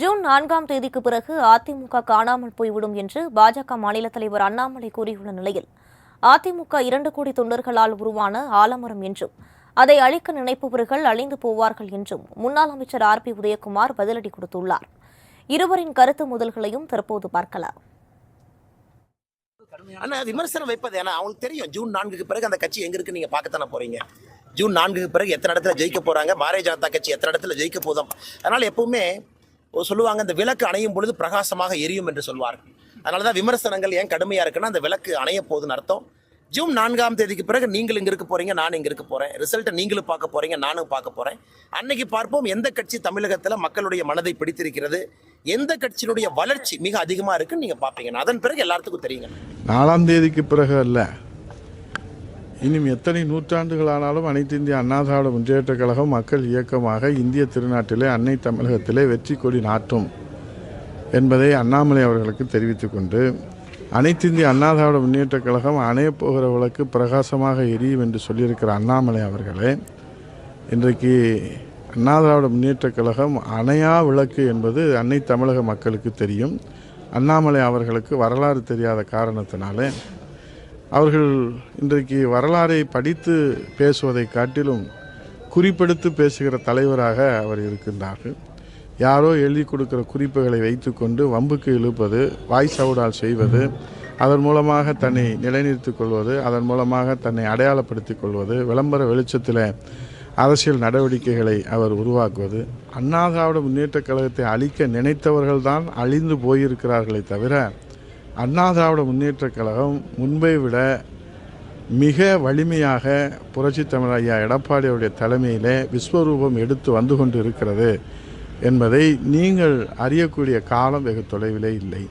June 4ஆம் தேதிக்கு பிறகு அதிமுக காணாமல் போய்விடும் என்று பாஜக மாநில தலைவர் அண்ணாமலை கூறியுள்ள நிலையில், அதிமுக 2 கோடி தொண்டர்களால் உருவான ஆலமரம் என்றும், அதை அழிக்க நினைப்பவர்கள் அழிந்து போவார்கள் என்றும் முன்னாள் அமைச்சர் RB உதயகுமார் பதிலடி கொடுத்துள்ளார். இருவரின் கருத்து முதல்களையும் தற்போது பார்க்கலாம். விமர்சனம் வைப்பது ஏன்னா அவங்களுக்கு தெரியும் ஜூன் 4க்கு பிறகு அந்த கட்சி எங்க இருக்கு நீங்க பார்க்கத்தானே போறீங்க. ஜூன் 4க்கு பிறகு எத்தனை இடத்துல ஜெயிக்க போறாங்க, பாரதிய ஜனதா கட்சி எத்தனை இடத்துல ஜெயிக்க போதும். அதனால எப்பவுமே சொல்லுவாங்க, இந்த விளக்கு அணையும் பொழுது பிரகாசமாக எரியும் என்று சொல்வார்கள். அதனாலதான் விமர்சனங்கள் ஏன் கடுமையா இருக்குன்னா அந்த விளக்கு அணைய போகுதுன்னு அர்த்தம். ஜூன் 4ஆம் தேதிக்கு பிறகு நீங்கள் இங்க இருக்க போறீங்க, நான் இங்க இருக்க போறேன். ரிசல்ட்டை நீங்களும் பார்க்க போறீங்க, நானும் பார்க்க போறேன். அன்னைக்கு பார்ப்போம் எந்த கட்சி தமிழகத்துல மக்களுடைய மனதை பிடித்திருக்கிறது, எந்த கட்சியினுடைய வளர்ச்சி மிக அதிகமா இருக்குன்னு நீங்க பாப்பீங்க. அதன் பிறகு எல்லாத்துக்கும் தெரியுங்க. 4ஆம் தேதிக்கு பிறகு அல்ல, இன்னும் எத்தனை நூற்றாண்டுகளானாலும் அனைத்து இந்திய அண்ணா திராவிட முன்னேற்றக் கழகம் மக்கள் இயக்கமாக இந்திய திருநாட்டிலே அன்னை தமிழகத்திலே வெற்றி கொடி நாட்டும் என்பதை அண்ணாமலை அவர்களுக்கு தெரிவித்துக் கொண்டு, அனைத்து இந்திய அண்ணா திராவிட முன்னேற்றக் கழகம் அணையப் போகிற விளக்கு பிரகாசமாக எரியும் என்று சொல்லியிருக்கிற அண்ணாமலை அவர்களே, இன்றைக்கு அண்ணா திராவிட முன்னேற்றக் கழகம் அணையா விளக்கு என்பது அன்னை தமிழக மக்களுக்கு தெரியும். அண்ணாமலை அவர்களுக்கு வரலாறு தெரியாத காரணத்தினாலே அவர்கள் இன்றைக்கு வரலாறை படித்து பேசுவதை காட்டிலும் குறிப்பெடுத்து பேசுகிற தலைவராக அவர் இருக்கின்றார்கள். யாரோ எழுதி கொடுக்கிற குறிப்புகளை வைத்துக்கொண்டு வம்புக்கு இழுப்பது, வாய் சவுடால் செய்வது, அதன் மூலமாக தன்னை நிலைநிறுத்திக் கொள்வது, அதன் மூலமாக தன்னை அடையாளப்படுத்திக் கொள்வது, விளம்பர வெளிச்சத்தில் அரசியல் நடவடிக்கைகளை அவர் உருவாக்குவது. அண்ணா திராவிட முன்னேற்றக் கழகத்தை அழிக்க நினைத்தவர்கள்தான் அழிந்து போயிருக்கிறார்களே தவிர, அண்ணா திராவிட முன்னேற்றக் கழகம் முன்பை விட மிக வலிமையாக புரட்சித் தமிழர் ஐயா எடப்பாடியுடைய தலைமையிலே விஸ்வரூபம் எடுத்து வந்து கொண்டு இருக்கிறது என்பதை நீங்கள் அறியக்கூடிய காலம் வெகு தொலைவிலே இல்லை.